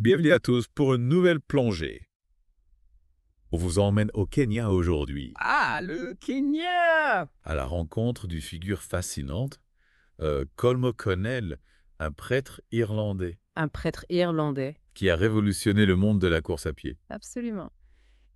Bienvenue à tous pour une nouvelle plongée. On vous emmène au Kenya aujourd'hui, Ah, le Kenya! à la rencontre d'une figure fascinante, Colm O'Connell, un prêtre irlandais Un prêtre irlandais. qui a révolutionné le monde de la course à pied. Absolument.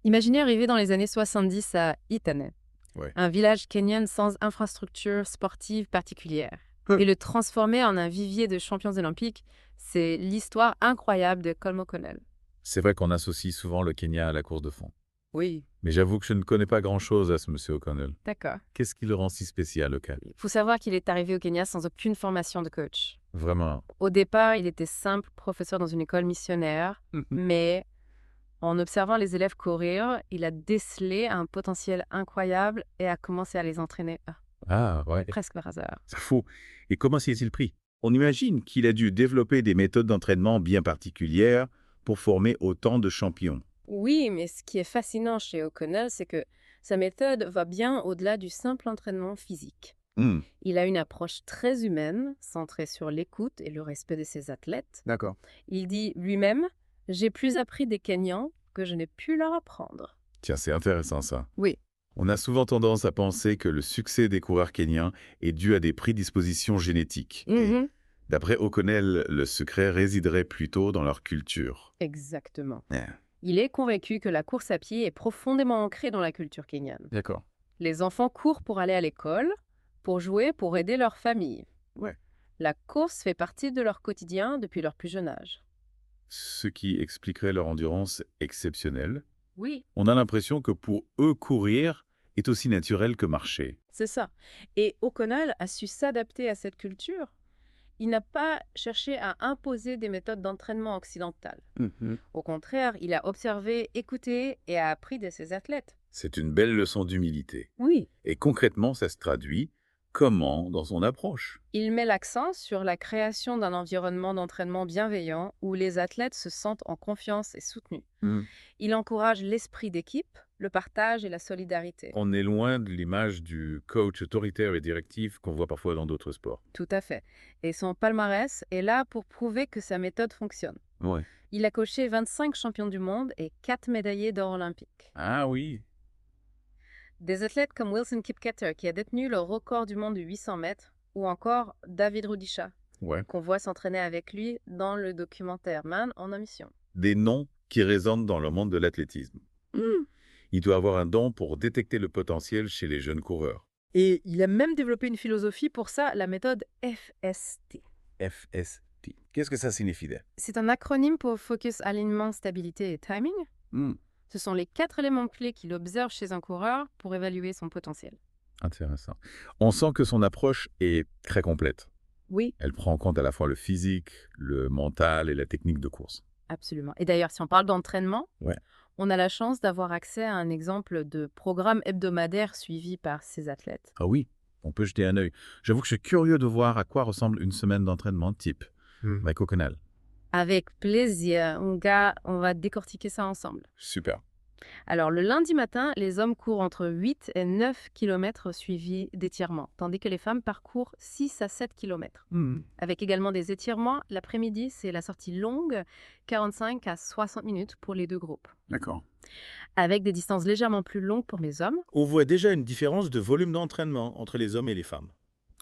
Imaginez arriver dans les années 70 à Itané, Ouais. un village kenyan sans infrastructure sportive particulière, et le transformer en un vivier de champions olympiques. C'est l'histoire incroyable de Colm O'Connell. C'est vrai qu'on associe souvent le Kenya à la course de fond. Oui. Mais j'avoue que je ne connais pas grand-chose à ce monsieur O'Connell. D'accord. Qu'est-ce qui le rend si spécial, local? Il faut savoir qu'il est arrivé au Kenya sans aucune formation de coach. Vraiment. Au départ, il était simple professeur dans une école missionnaire, mais en observant les élèves courir, il a décelé un potentiel incroyable et a commencé à les entraîner Ah, ouais. presque par hasard. C'est fou. Et comment s'y est-il pris? On imagine qu'il a dû développer des méthodes d'entraînement bien particulières pour former autant de champions. Oui, mais ce qui est fascinant chez O'Connell, c'est que sa méthode va bien au-delà du simple entraînement physique. Il a une approche très humaine, centrée sur l'écoute et le respect de ses athlètes. D'accord. Il dit lui-même « J'ai plus appris des Kenyans que je n'ai pu leur apprendre Tiens, c'est intéressant ça. ». Oui. On a souvent tendance à penser que le succès des coureurs kenyans est dû à des prédispositions génétiques. Et d'après O'Connell, le secret résiderait plutôt dans leur culture. Exactement. Yeah. Il est convaincu que la course à pied est profondément ancrée dans la culture kenyane. D'accord. Les enfants courent pour aller à l'école, pour jouer, pour aider leur famille. Ouais. La course fait partie de leur quotidien depuis leur plus jeune âge. Ce qui expliquerait leur endurance exceptionnelle. Oui, On a l'impression que pour eux, courir est aussi naturel que marcher. c'est ça. Et O'Connell a su s'adapter à cette culture. Il n'a pas cherché à imposer des méthodes d'entraînement occidentales. Au contraire, il a observé, écouté et a appris de ses athlètes. C'est une belle leçon d'humilité. Oui. Et concrètement, ça se traduit comment dans son approche? Il met l'accent sur la création d'un environnement d'entraînement bienveillant où les athlètes se sentent en confiance et soutenus. Il encourage l'esprit d'équipe, le partage et la solidarité. On est loin de l'image du coach autoritaire et directif qu'on voit parfois dans d'autres sports. Tout à fait. Et son palmarès est là pour prouver que sa méthode fonctionne. Ouais. Il a coaché 25 champions du monde et 4 médaillés d'or olympiques. Ah oui. Des athlètes comme Wilson Kipketer, qui a détenu le record du monde du 800 mètres, ou encore David Rudisha, Ouais. qu'on voit s'entraîner avec lui dans le documentaire Man en mission. Des noms qui résonnent dans le monde de l'athlétisme. Il doit avoir un don pour détecter le potentiel chez les jeunes coureurs. Et il a même développé une philosophie pour ça, la méthode FST. FST. Qu'est-ce que ça signifie? C'est un acronyme pour Focus, Alignement, Stabilité et Timing. Ce sont les 4 éléments clés qu'il observe chez un coureur pour évaluer son potentiel. Intéressant. On sent que son approche est très complète. Oui, Elle prend en compte à la fois le physique, le mental et la technique de course. absolument. Et d'ailleurs, si on parle d'entraînement, Ouais. on a la chance d'avoir accès à un exemple de programme hebdomadaire suivi par ces athlètes. Ah oui, on peut jeter un œil. J'avoue que je suis curieux de voir à quoi ressemble une semaine d'entraînement type avec O'Connell. Avec plaisir, mon gars, on va décortiquer ça ensemble. Super. Alors, le lundi matin, les hommes courent entre 8 et 9 km suivis d'étirements, tandis que les femmes parcourent 6 à 7 km. Avec également des étirements, l'après-midi, c'est la sortie longue, 45 à 60 minutes pour les 2 groupes. D'accord. Avec des distances légèrement plus longues pour les hommes. On voit déjà une différence de volume d'entraînement entre les hommes et les femmes.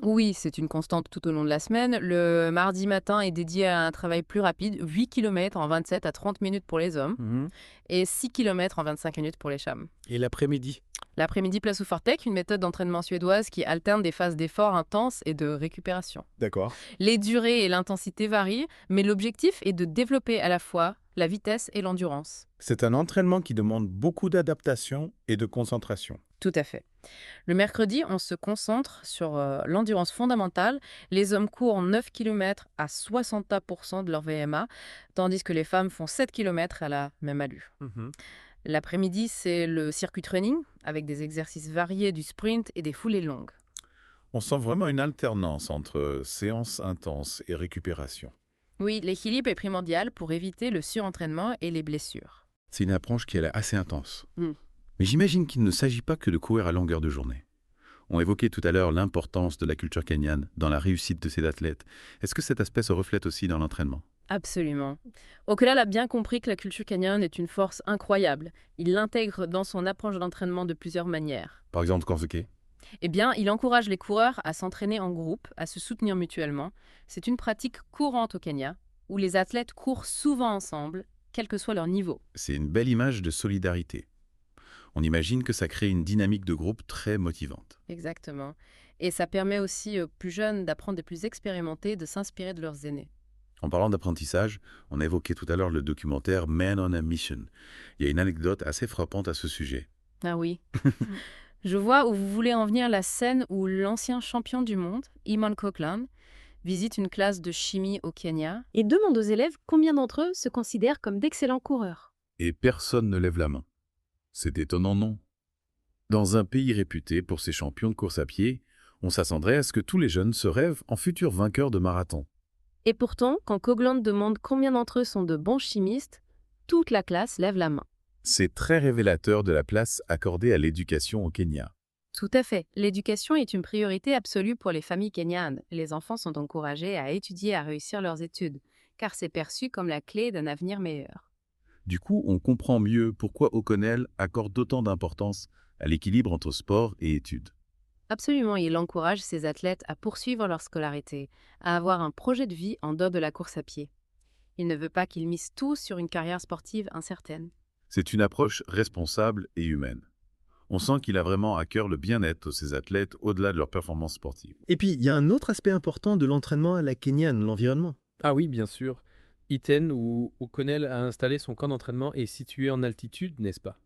Oui, c'est une constante tout au long de la semaine. Le mardi matin est dédié à un travail plus rapide, 8 km en 27 à 30 minutes pour les hommes et 6 km en 25 minutes pour les femmes. Et l'après-midi? L'après-midi, place au Fortec, une méthode d'entraînement suédoise qui alterne des phases d'effort intense et de récupération. D'accord. Les durées et l'intensité varient, mais l'objectif est de développer à la fois la vitesse et l'endurance. C'est un entraînement qui demande beaucoup d'adaptation et de concentration. Tout à fait. Le mercredi, on se concentre sur l'endurance fondamentale. Les hommes courent 9 km à 60% de leur VMA, tandis que les femmes font 7 km à la même allure. L'après-midi, c'est le circuit training, avec des exercices variés, du sprint et des foulées longues. On sent vraiment une alternance entre séances intenses et récupération. Oui, l'équilibre est primordial pour éviter le surentraînement et les blessures. C'est une approche qui est assez intense. Mm. Mais j'imagine qu'il ne s'agit pas que de courir à longueur de journée. On évoquait tout à l'heure l'importance de la culture kenyane dans la réussite de ces athlètes. Est-ce que cet aspect se reflète aussi dans l'entraînement? Absolument. O'Connell a bien compris que la culture kenyane est une force incroyable. Il l'intègre dans son approche d'entraînement de plusieurs manières. Par exemple, quand c'est Eh bien, il encourage les coureurs à s'entraîner en groupe, à se soutenir mutuellement. C'est une pratique courante au Kenya, où les athlètes courent souvent ensemble, quel que soit leur niveau. C'est une belle image de solidarité. On imagine que ça crée une dynamique de groupe très motivante. Exactement. Et ça permet aussi aux plus jeunes d'apprendre des plus expérimentés, de s'inspirer de leurs aînés. En parlant d'apprentissage, on a évoqué tout à l'heure le documentaire Man on a Mission. Il y a une anecdote assez frappante à ce sujet. Ah oui. Je vois où vous voulez en venir, la scène où l'ancien champion du monde, Eamon Coughlin, visite une classe de chimie au Kenya. Et demande aux élèves combien d'entre eux se considèrent comme d'excellents coureurs. Et personne ne lève la main. C'est étonnant, non? Dans un pays réputé pour ses champions de course à pied, on s'attendrait à ce que tous les jeunes se rêvent en futurs vainqueurs de marathon. Et pourtant, quand Coughlin demande combien d'entre eux sont de bons chimistes, toute la classe lève la main. C'est très révélateur de la place accordée à l'éducation au Kenya. Tout à fait. L'éducation est une priorité absolue pour les familles kenyanes. Les enfants sont encouragés à étudier et à réussir leurs études, car c'est perçu comme la clé d'un avenir meilleur. Du coup, on comprend mieux pourquoi O'Connell accorde autant d'importance à l'équilibre entre sport et études. Absolument, il encourage ses athlètes à poursuivre leur scolarité, à avoir un projet de vie en dehors de la course à pied. Il ne veut pas qu'ils misent tout sur une carrière sportive incertaine. C'est une approche responsable et humaine. On sent qu'il a vraiment à cœur le bien-être de ses athlètes au-delà de leur performance sportive. Et puis, il y a un autre aspect important de l'entraînement à la kenyane, l'environnement. Ah oui, bien sûr. Iten, où O'Connell a installé son camp d'entraînement, est situé en altitude, n'est-ce pas?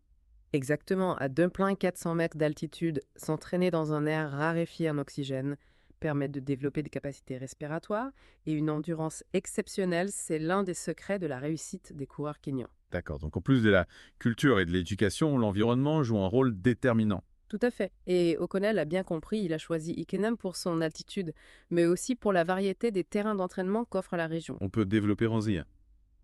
Exactement, à 400 mètres d'altitude, s'entraîner dans un air raréfié en oxygène permet de développer des capacités respiratoires et une endurance exceptionnelle, c'est l'un des secrets de la réussite des coureurs kenyans. D'accord, donc en plus de la culture et de l'éducation, l'environnement joue un rôle déterminant. Tout à fait. Et O'Connell a bien compris, il a choisi Ickenham pour son altitude, mais aussi pour la variété des terrains d'entraînement qu'offre la région. On peut développer Ranzia.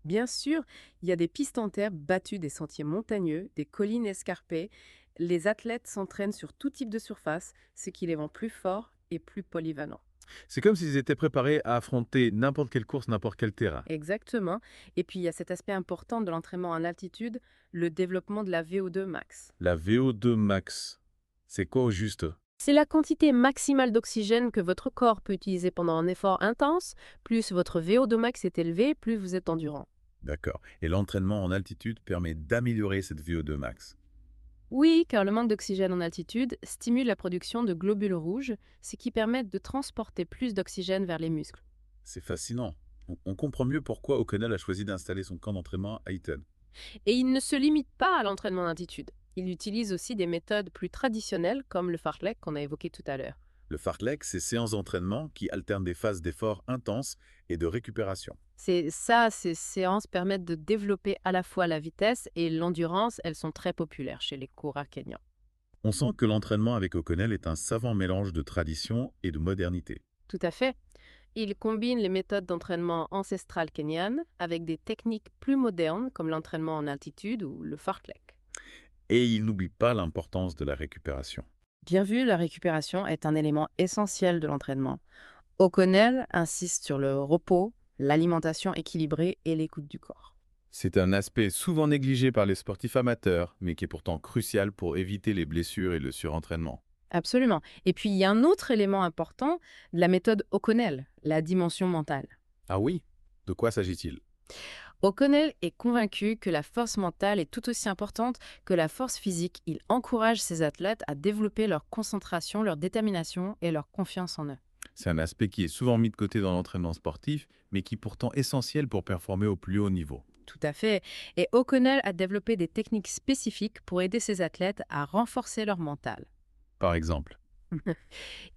Bien sûr, il y a des pistes en terre battues, des sentiers montagneux, des collines escarpées. Les athlètes s'entraînent sur tout type de surface, ce qui les rend plus forts et plus polyvalents. C'est comme s'ils étaient préparés à affronter n'importe quelle course, n'importe quel terrain. Exactement. Et puis, il y a cet aspect important de l'entraînement en altitude, le développement de la VO2 max. La VO2 max, c'est quoi au juste? C'est la quantité maximale d'oxygène que votre corps peut utiliser pendant un effort intense. Plus votre VO2 max est élevé, plus vous êtes endurant. D'accord. Et l'entraînement en altitude permet d'améliorer cette VO2 max. Oui, car le manque d'oxygène en altitude stimule la production de globules rouges, ce qui permet de transporter plus d'oxygène vers les muscles. C'est fascinant. On comprend mieux pourquoi O'Connell a choisi d'installer son camp d'entraînement à Eton. Et il ne se limite pas à l'entraînement d'altitude. Il utilise aussi des méthodes plus traditionnelles comme le fartlek qu'on a évoqué tout à l'heure. Le fartlek, c'est séances d'entraînement qui alternent des phases d'effort intenses et de récupération. Ces séances permettent de développer à la fois la vitesse et l'endurance. Elles sont très populaires chez les coureurs kenyans. On sent que l'entraînement avec O'Connell est un savant mélange de tradition et de modernité. Tout à fait. Il combine les méthodes d'entraînement ancestrales kenyanes avec des techniques plus modernes comme l'entraînement en altitude ou le fartlek. Et il n'oublie pas l'importance de la récupération. Bien vu, la récupération est un élément essentiel de l'entraînement. O'Connell insiste sur le repos, l'alimentation équilibrée et l'écoute du corps. C'est un aspect souvent négligé par les sportifs amateurs, mais qui est pourtant crucial pour éviter les blessures et le surentraînement. Absolument. Et puis, il y a un autre élément important de la méthode O'Connell, la dimension mentale. Ah oui? De quoi s'agit-il? O'Connell est convaincu que la force mentale est tout aussi importante que la force physique. Il encourage ses athlètes à développer leur concentration, leur détermination et leur confiance en eux. C'est un aspect qui est souvent mis de côté dans l'entraînement sportif, mais qui est pourtant essentiel pour performer au plus haut niveau. Tout à fait. Et O'Connell a développé des techniques spécifiques pour aider ses athlètes à renforcer leur mental. Par exemple,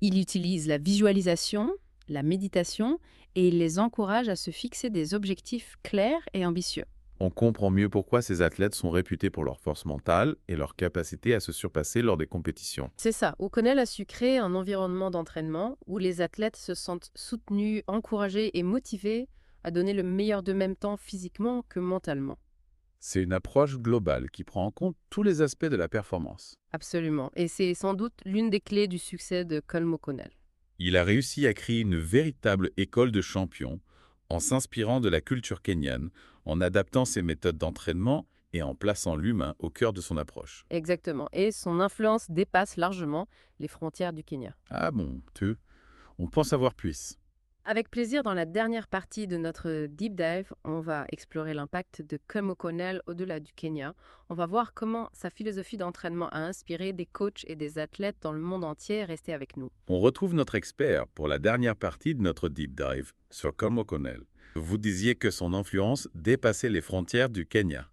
Il utilise la visualisation, la méditation et il les encourage à se fixer des objectifs clairs et ambitieux. on comprend mieux pourquoi ces athlètes sont réputés pour leur force mentale et leur capacité à se surpasser lors des compétitions. C'est ça. O'Connell a su créer un environnement d'entraînement où les athlètes se sentent soutenus, encouragés et motivés à donner le meilleur d'eux-mêmes tant physiquement que mentalement. C'est une approche globale qui prend en compte tous les aspects de la performance. Absolument. Et c'est sans doute l'une des clés du succès de Colm O'Connell. Il a réussi à créer une véritable école de champions en s'inspirant de la culture kenyane, en adaptant ses méthodes d'entraînement et en plaçant l'humain au cœur de son approche. Exactement. Et son influence dépasse largement les frontières du Kenya. Ah bon, on pense avoir plus. Avec plaisir, dans la dernière partie de notre deep dive, on va explorer l'impact de Comme O'Connell au-delà du Kenya. On va voir comment sa philosophie d'entraînement a inspiré des coachs et des athlètes dans le monde entier. Restez avec nous. On retrouve notre expert pour la dernière partie de notre deep dive sur Comme O'Connell. Vous disiez que son influence dépassait les frontières du Kenya.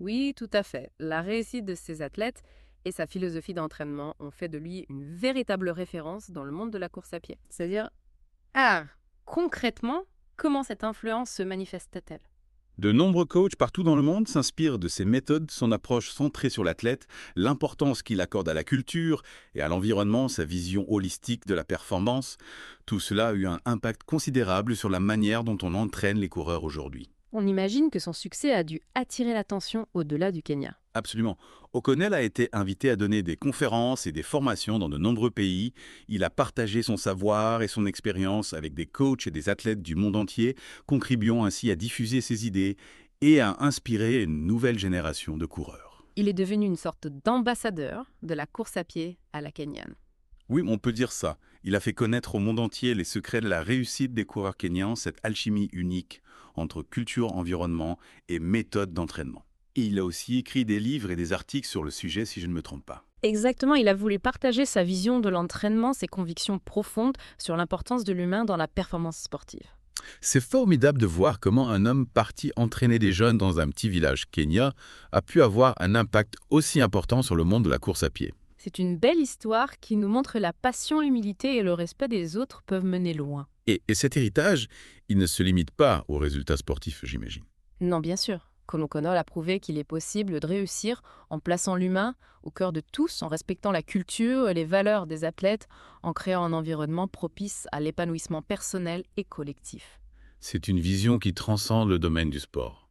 Oui, tout à fait. La réussite de ces athlètes et sa philosophie d'entraînement ont fait de lui une véritable référence dans le monde de la course à pied. C'est-à-dire, concrètement, comment cette influence se manifeste-t-elle? De nombreux coachs partout dans le monde s'inspirent de ses méthodes, son approche centrée sur l'athlète, l'importance qu'il accorde à la culture et à l'environnement, sa vision holistique de la performance. Tout cela a eu un impact considérable sur la manière dont on entraîne les coureurs aujourd'hui. On imagine que son succès a dû attirer l'attention au-delà du Kenya. Absolument. O'Connell a été invité à donner des conférences et des formations dans de nombreux pays. Il a partagé son savoir et son expérience avec des coachs et des athlètes du monde entier, contribuant ainsi à diffuser ses idées et à inspirer une nouvelle génération de coureurs. Il est devenu une sorte d'ambassadeur de la course à pied à la kenyane. Oui, on peut dire ça. Il a fait connaître au monde entier les secrets de la réussite des coureurs kenyans, cette alchimie unique entre culture, environnement et méthode d'entraînement. Et il a aussi écrit des livres et des articles sur le sujet, si je ne me trompe pas. Exactement, il a voulu partager sa vision de l'entraînement, ses convictions profondes sur l'importance de l'humain dans la performance sportive. C'est formidable de voir comment un homme parti entraîner des jeunes dans un petit village kenya a pu avoir un impact aussi important sur le monde de la course à pied. C'est une belle histoire qui nous montre la passion, l'humilité et le respect des autres peuvent mener loin. Et cet héritage, il ne se limite pas aux résultats sportifs, j'imagine. Non, bien sûr. Comme O'Connell a prouvé qu'il est possible de réussir en plaçant l'humain au cœur de tous, en respectant la culture et les valeurs des athlètes, en créant un environnement propice à l'épanouissement personnel et collectif. C'est une vision qui transcende le domaine du sport.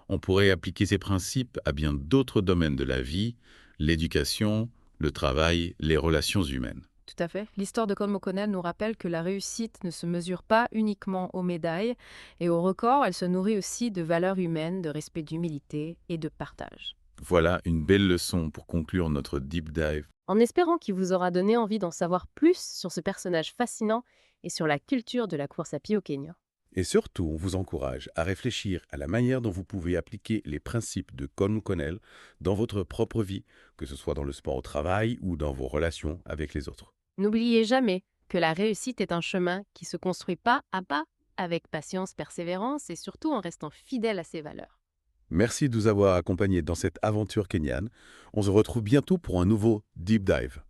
On pourrait appliquer ces principes à bien d'autres domaines de la vie, l'éducation, le travail, les relations humaines. Tout à fait. L'histoire de Comme O'Connell nous rappelle que la réussite ne se mesure pas uniquement aux médailles et aux records, elle se nourrit aussi de valeurs humaines, de respect, d'humilité et de partage. Voilà une belle leçon pour conclure notre deep dive. En espérant qu'il vous aura donné envie d'en savoir plus sur ce personnage fascinant et sur la culture de la course à pied au Kenya. Et surtout, on vous encourage à réfléchir à la manière dont vous pouvez appliquer les principes de Comme O'Connell dans votre propre vie, que ce soit dans le sport au travail ou dans vos relations avec les autres. N'oubliez jamais que la réussite est un chemin qui se construit pas à pas, avec patience, persévérance et surtout en restant fidèle à ses valeurs. Merci de nous avoir accompagnés dans cette aventure kenyane. On se retrouve bientôt pour un nouveau Deep Dive.